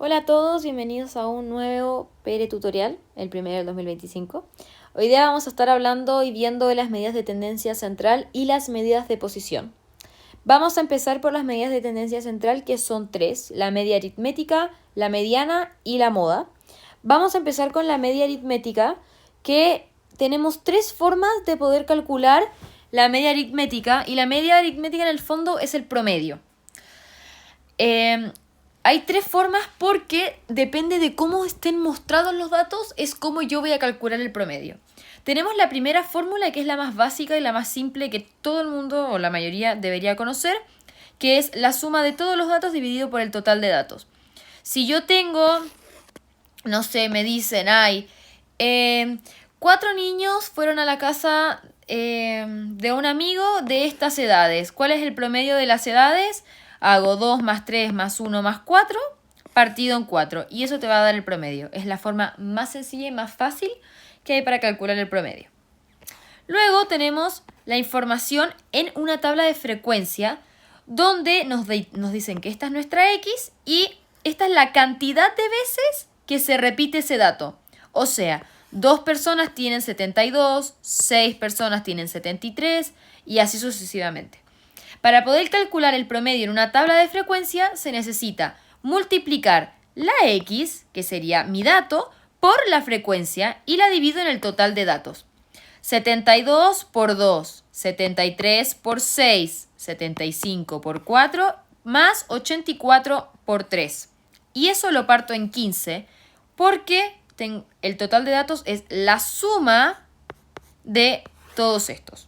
Hola a todos, bienvenidos a un nuevo PR tutorial, el primero del 2025. Hoy día vamos a estar hablando y viendo de las medidas de tendencia central y las medidas de posición. Vamos a empezar por las medidas de tendencia central, que son tres: la media aritmética, la mediana y la moda. Vamos a empezar con la media aritmética, que tenemos tres formas de poder calcular la media aritmética, y la media aritmética en el fondo es el promedio. Hay tres formas porque depende de cómo estén mostrados los datos, es como yo voy a calcular el promedio. Tenemos la primera fórmula, que es la más básica y la más simple, que todo el mundo o la mayoría debería conocer, que es la suma de todos los datos dividido por el total de datos. Si yo tengo, no sé, me dicen, 4 niños fueron a la casa de un amigo de estas edades. ¿Cuál es el promedio de las edades? Hago 2 más 3 más 1 más 4 partido en 4. Y eso te va a dar el promedio. Es la forma más sencilla y más fácil que hay para calcular el promedio. Luego tenemos la información en una tabla de frecuencia, donde nos dicen que esta es nuestra X y esta es la cantidad de veces que se repite ese dato. O sea, 2 personas tienen 72, 6 personas tienen 73 y así sucesivamente. Para poder calcular el promedio en una tabla de frecuencia se necesita multiplicar la X, que sería mi dato, por la frecuencia y la divido en el total de datos. 72 por 2, 73 por 6, 75 por 4, más 84 por 3. Y eso lo parto en 15 porque el total de datos es la suma de todos estos.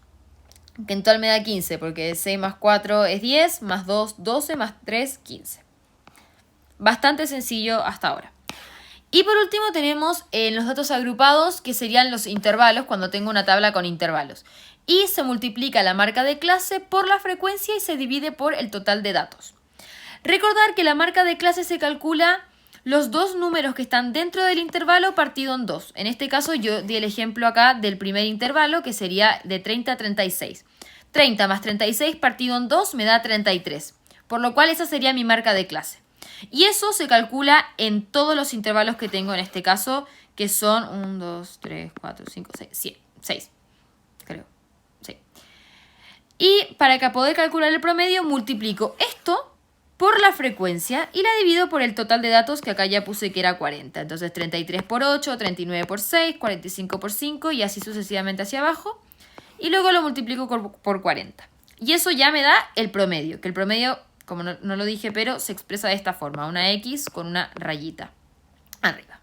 Que en total me da 15, porque 6 más 4 es 10, más 2, 12, más 3, 15. Bastante sencillo hasta ahora. Y por último tenemos los datos agrupados, que serían los intervalos, cuando tengo una tabla con intervalos. Y se multiplica la marca de clase por la frecuencia y se divide por el total de datos. Recordar que la marca de clase se calcula los dos números que están dentro del intervalo partido en 2. En este caso yo di el ejemplo acá del primer intervalo, que sería de 30 a 36. 30 más 36 partido en 2 me da 33. Por lo cual esa sería mi marca de clase. Y eso se calcula en todos los intervalos que tengo en este caso, que son 1, 2, 3, 4, 5, 6, 6. Creo. Sí. Y para poder calcular el promedio multiplico esto por la frecuencia y la divido por el total de datos, que acá ya puse que era 40. Entonces 33 por 8, 39 por 6, 45 por 5 y así sucesivamente hacia abajo. Y luego lo multiplico por 40. Y eso ya me da el promedio, que el promedio, como no lo dije, pero se expresa de esta forma: una X con una rayita arriba.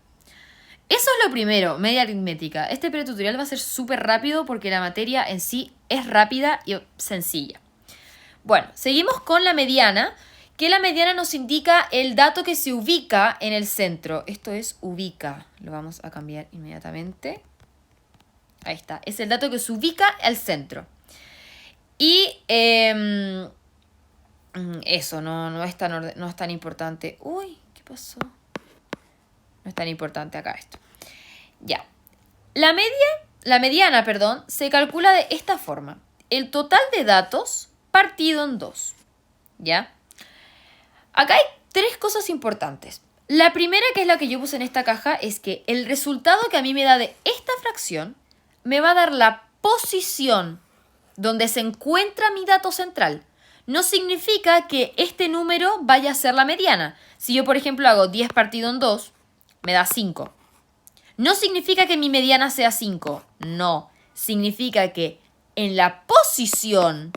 Eso es lo primero, media aritmética. Este pretutorial va a ser súper rápido porque la materia en sí es rápida y sencilla. Bueno, seguimos con la mediana, que la mediana nos indica el dato que se ubica en el centro. Esto es ubica. Lo vamos a cambiar inmediatamente. Ahí está. Es el dato que se ubica al centro. Y eso no es tan importante. Uy, ¿qué pasó? No es tan importante acá esto. Ya. La mediana, se calcula de esta forma: el total de datos partido en 2. ¿Ya? Acá hay tres cosas importantes. La primera, que es la que yo puse en esta caja, es que el resultado que a mí me da de esta fracción me va a dar la posición donde se encuentra mi dato central. No significa que este número vaya a ser la mediana. Si yo, por ejemplo, hago 10 partido en 2, me da 5. No significa que mi mediana sea 5. No. Significa que en la posición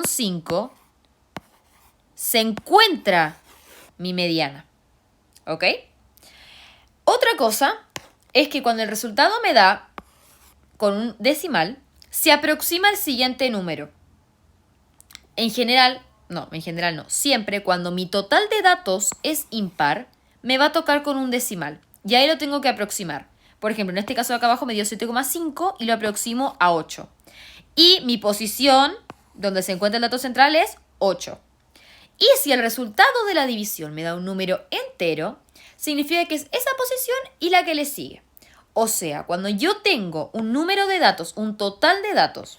5 se encuentra mi mediana. ¿Ok? Otra cosa es que cuando el resultado me da con un decimal, se aproxima al siguiente número. En general no. Siempre cuando mi total de datos es impar, me va a tocar con un decimal. Y ahí lo tengo que aproximar. Por ejemplo, en este caso de acá abajo me dio 7,5 y lo aproximo a 8. Y mi posición, donde se encuentra el dato central, es 8. Y si el resultado de la división me da un número entero, significa que es esa posición y la que le sigue. O sea, cuando yo tengo un número de datos, un total de datos,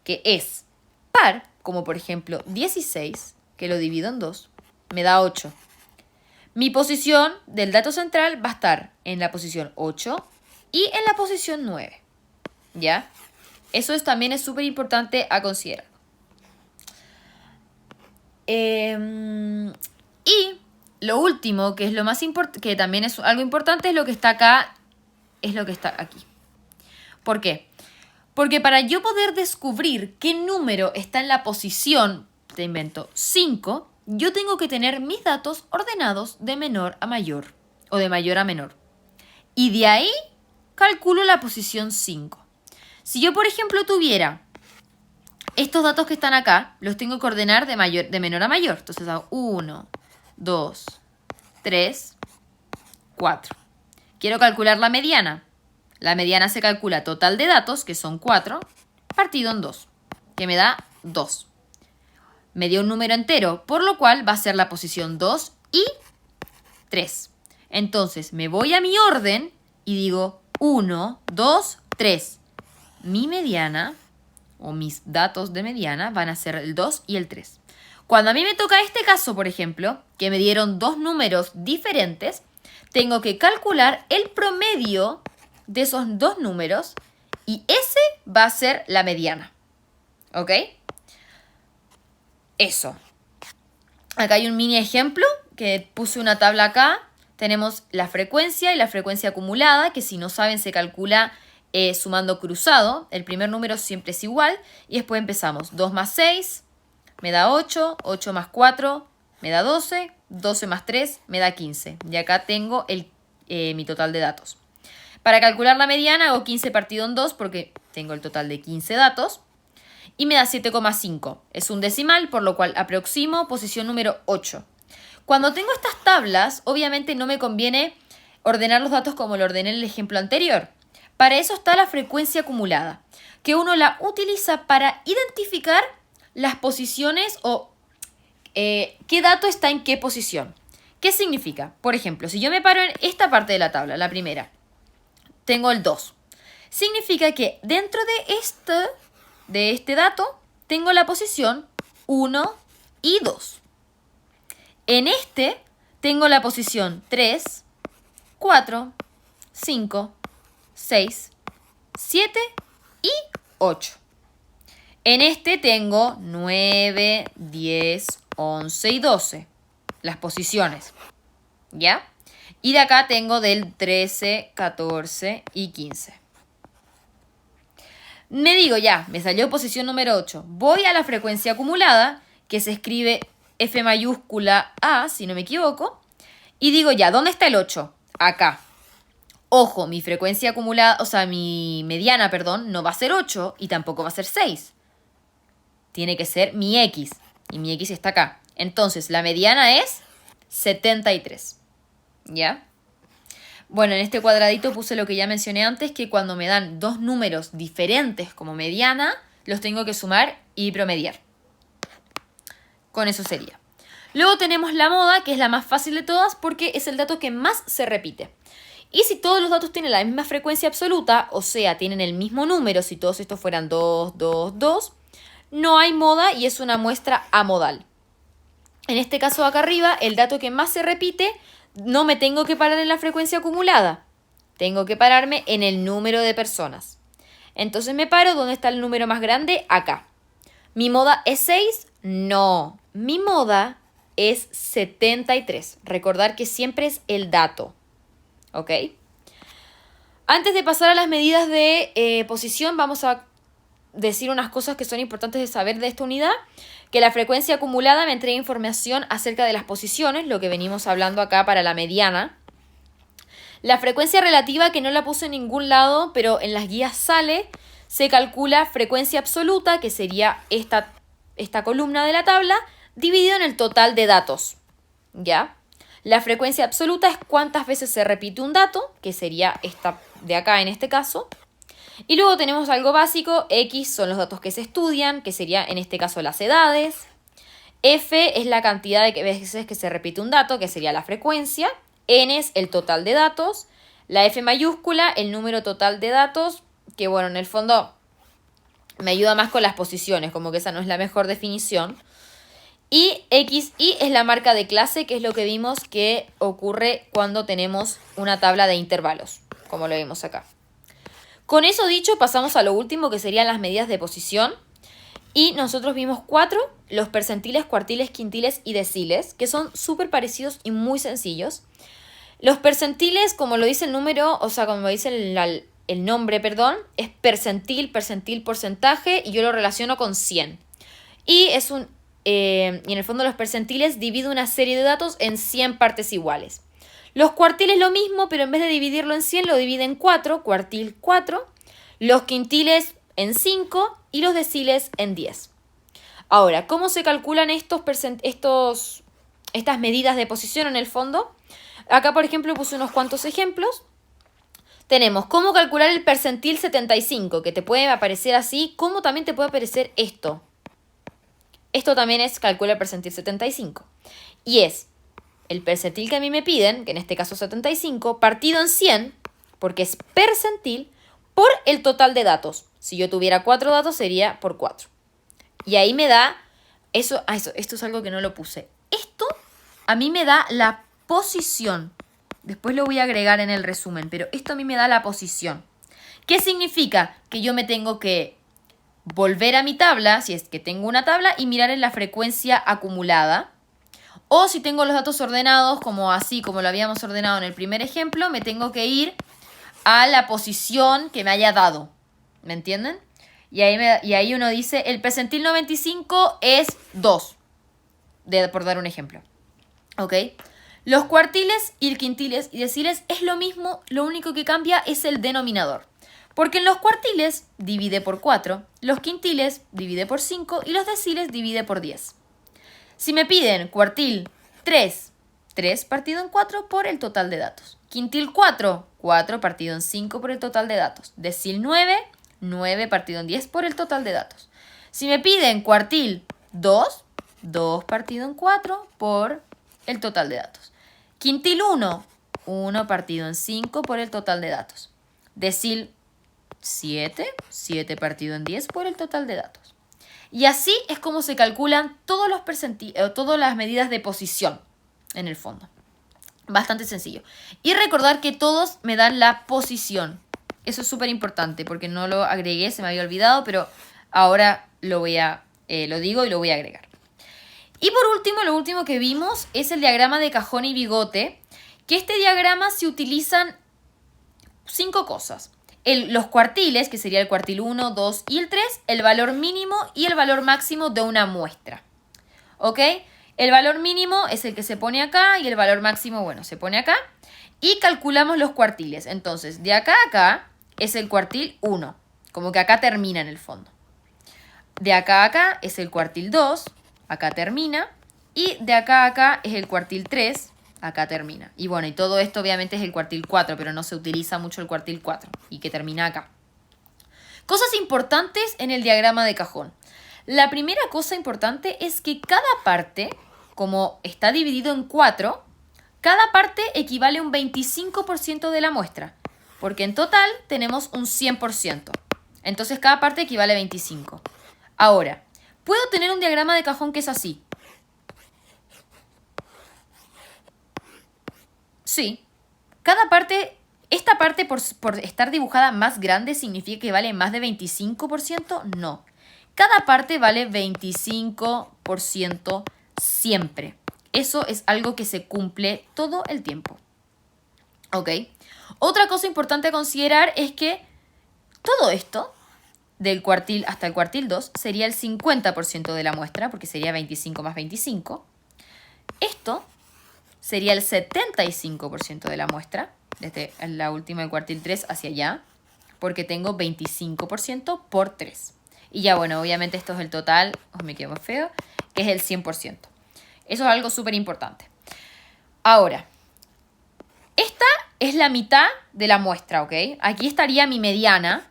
que es par, como por ejemplo 16, que lo divido en 2, me da 8. Mi posición del dato central va a estar en la posición 8 y en la posición 9. ¿Ya? Eso también es súper importante a considerar. Y lo último, que es lo más importante, que también es algo importante, es lo que está acá, es lo que está aquí. ¿Por qué? Porque para yo poder descubrir qué número está en la posición, te invento, 5, yo tengo que tener mis datos ordenados de menor a mayor o de mayor a menor. Y de ahí calculo la posición 5. Si yo, por ejemplo, tuviera estos datos que están acá, los tengo que ordenar de menor a mayor. Entonces hago 1, 2, 3, 4. Quiero calcular la mediana. La mediana se calcula total de datos, que son 4, partido en 2, que me da 2. Me dio un número entero, por lo cual va a ser la posición 2 y 3. Entonces me voy a mi orden y digo 1, 2, 3. Mi mediana, o mis datos de mediana, van a ser el 2 y el 3. Cuando a mí me toca este caso, por ejemplo, que me dieron dos números diferentes, tengo que calcular el promedio de esos dos números y ese va a ser la mediana. ¿Ok? Eso. Acá hay un mini ejemplo que puse una tabla acá. Tenemos la frecuencia y la frecuencia acumulada, que si no saben se calcula sumando cruzado. El primer número siempre es igual. Y después empezamos. 2 más 6 me da 8. 8 más 4 me da 12. 12 más 3 me da 15. Y acá tengo mi total de datos. Para calcular la mediana hago 15 partido en 2 porque tengo el total de 15 datos. Y me da 7,5. Es un decimal, por lo cual aproximo posición número 8. Cuando tengo estas tablas, obviamente no me conviene ordenar los datos como lo ordené en el ejemplo anterior. Para eso está la frecuencia acumulada, que uno la utiliza para identificar las posiciones o qué dato está en qué posición. ¿Qué significa? Por ejemplo, si yo me paro en esta parte de la tabla, la primera, tengo el 2. Significa que dentro de este dato tengo la posición 1 y 2. En este tengo la posición 3, 4, 5, 6, 7 y 8. En este tengo 9, 10, 11 y 12. Las posiciones. ¿Ya? Y de acá tengo del 13, 14 y 15. Me digo ya, me salió posición número 8. Voy a la frecuencia acumulada, que se escribe F mayúscula A, si no me equivoco. Y digo ya, ¿dónde está el 8? Acá. Ojo, mi frecuencia acumulada, o sea, mi mediana, perdón, no va a ser 8 y tampoco va a ser 6. Tiene que ser mi X. Y mi X está acá. Entonces, la mediana es 73. ¿Ya? Bueno, en este cuadradito puse lo que ya mencioné antes, que cuando me dan dos números diferentes como mediana, los tengo que sumar y promediar. Con eso sería. Luego tenemos la moda, que es la más fácil de todas porque es el dato que más se repite. Y si todos los datos tienen la misma frecuencia absoluta, o sea, tienen el mismo número, si todos estos fueran 2, 2, 2, no hay moda y es una muestra amodal. En este caso acá arriba, el dato que más se repite, no me tengo que parar en la frecuencia acumulada. Tengo que pararme en el número de personas. Entonces me paro, ¿dónde está el número más grande? Acá. ¿Mi moda es 6? No. Mi moda es 73. Recordar que siempre es el dato. ¿Ok? Antes de pasar a las medidas de posición, vamos a decir unas cosas que son importantes de saber de esta unidad. Que la frecuencia acumulada me entrega información acerca de las posiciones, lo que venimos hablando acá para la mediana. La frecuencia relativa, que no la puse en ningún lado, pero en las guías sale, se calcula frecuencia absoluta, que sería esta columna de la tabla, dividido en el total de datos. ¿Ya? La frecuencia absoluta es cuántas veces se repite un dato, que sería esta de acá en este caso. Y luego tenemos algo básico, X son los datos que se estudian, que sería en este caso las edades. F es la cantidad de veces que se repite un dato, que sería la frecuencia. N es el total de datos. La F mayúscula, el número total de datos, que bueno, en el fondo me ayuda más con las posiciones, como que esa no es la mejor definición. Y XY es la marca de clase, que es lo que vimos que ocurre cuando tenemos una tabla de intervalos, como lo vimos acá. Con eso dicho, pasamos a lo último, que serían las medidas de posición. Y nosotros vimos 4, los percentiles, cuartiles, quintiles y deciles, que son súper parecidos y muy sencillos. Los percentiles, como lo dice el número, o sea, como lo dice el nombre, perdón, es percentil, percentil, porcentaje, y yo lo relaciono con 100. Y en el fondo los percentiles divide una serie de datos en 100 partes iguales. Los cuartiles lo mismo, pero en vez de dividirlo en 100 lo divide en 4, cuartil 4. Los quintiles en 5 y los deciles en 10. Ahora, ¿cómo se calculan estas medidas de posición en el fondo? Acá, por ejemplo, puse unos cuantos ejemplos. Tenemos cómo calcular el percentil 75, que te puede aparecer así, como también te puede aparecer esto. Esto también es calcula el percentil 75. Y es el percentil que a mí me piden, que en este caso 75, partido en 100, porque es percentil, por el total de datos. Si yo tuviera 4 datos, sería por 4. Y ahí me da, esto es algo que no lo puse. Esto a mí me da la posición. Después lo voy a agregar en el resumen, pero esto a mí me da la posición. ¿Qué significa? Que yo me tengo que volver a mi tabla, si es que tengo una tabla, y mirar en la frecuencia acumulada. O si tengo los datos ordenados, como así, como lo habíamos ordenado en el primer ejemplo, me tengo que ir a la posición que me haya dado. ¿Me entienden? Y ahí uno dice, el percentil 95 es 2, por dar un ejemplo. ¿Ok? Los cuartiles y quintiles y deciles es lo mismo, lo único que cambia es el denominador. Porque en los cuartiles divide por 4, los quintiles divide por 5 y los deciles divide por 10. Si me piden cuartil 3, 3 partido en 4 por el total de datos. Quintil 4, 4 partido en 5 por el total de datos. Decil 9, 9 partido en 10 por el total de datos. Si me piden cuartil 2, 2 partido en 4 por el total de datos. Quintil 1, 1 partido en 5 por el total de datos. Decil 7, 7 partido en 10 por el total de datos. Y así es como se calculan todas las medidas de posición en el fondo. Bastante sencillo. Y recordar que todos me dan la posición. Eso es súper importante porque no lo agregué, se me había olvidado, pero ahora lo digo y lo voy a agregar. Y por último, lo último que vimos es el diagrama de cajón y bigote, que este diagrama se utilizan 5 cosas. Los cuartiles, que sería el cuartil 1, 2 y el 3, el valor mínimo y el valor máximo de una muestra. ¿Ok? El valor mínimo es el que se pone acá y el valor máximo, bueno, se pone acá. Y calculamos los cuartiles. Entonces, de acá a acá es el cuartil 1, como que acá termina en el fondo. De acá a acá es el cuartil 2, acá termina. Y de acá a acá es el cuartil 3, acá termina. Y bueno, y todo esto obviamente es el cuartil 4, pero no se utiliza mucho el cuartil 4 y que termina acá. Cosas importantes en el diagrama de cajón. La primera cosa importante es que cada parte, como está dividido en 4, cada parte equivale a un 25% de la muestra, porque en total tenemos un 100%. Entonces cada parte equivale a 25. Ahora, puedo tener un diagrama de cajón que es así. Sí, cada parte, esta parte por estar dibujada más grande significa que vale más de 25%, no. Cada parte vale 25% siempre. Eso es algo que se cumple todo el tiempo. ¿Ok? Otra cosa importante a considerar es que todo esto, del cuartil hasta el cuartil 2, sería el 50% de la muestra, porque sería 25 más 25. Esto sería el 75% de la muestra, desde la última del cuartil 3 hacia allá, porque tengo 25% por 3. Y ya bueno, obviamente esto es el total, me quedo más feo, que es el 100%. Eso es algo súper importante. Ahora, esta es la mitad de la muestra, ¿ok? Aquí estaría mi mediana.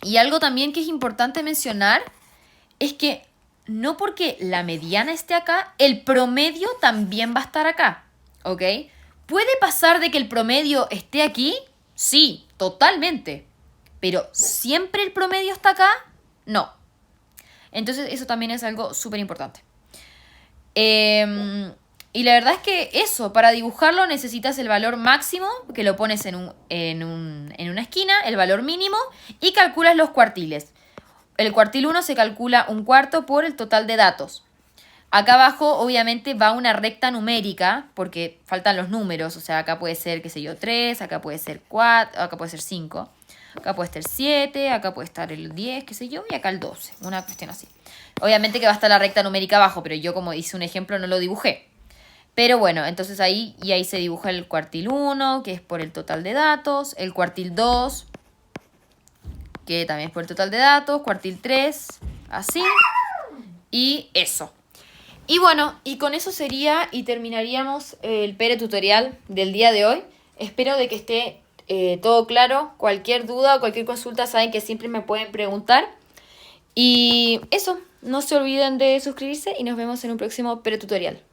Y algo también que es importante mencionar es que no porque la mediana esté acá, el promedio también va a estar acá, ¿ok? ¿Puede pasar de que el promedio esté aquí? Sí, totalmente. Pero ¿siempre el promedio está acá? No. Entonces eso también es algo súper importante. Y la verdad es que eso, para dibujarlo necesitas el valor máximo, que lo pones en una esquina, el valor mínimo, y calculas los cuartiles. El cuartil 1 se calcula 1/4 por el total de datos. Acá abajo obviamente va una recta numérica, porque faltan los números, o sea, acá puede ser, qué sé yo, 3, acá puede ser 4, acá puede ser 5, acá puede estar 7, acá puede estar el 10, qué sé yo, y acá el 12, una cuestión así. Obviamente que va a estar la recta numérica abajo, pero yo como hice un ejemplo no lo dibujé. Pero bueno, entonces ahí se dibuja el cuartil 1, que es por el total de datos, el cuartil 2, que también es por el total de datos, cuartil 3, así, y eso. Y bueno, y con eso sería y terminaríamos el Pere tutorial del día de hoy. Espero de que esté todo claro. Cualquier duda o cualquier consulta saben que siempre me pueden preguntar. Y eso, no se olviden de suscribirse y nos vemos en un próximo Pere tutorial.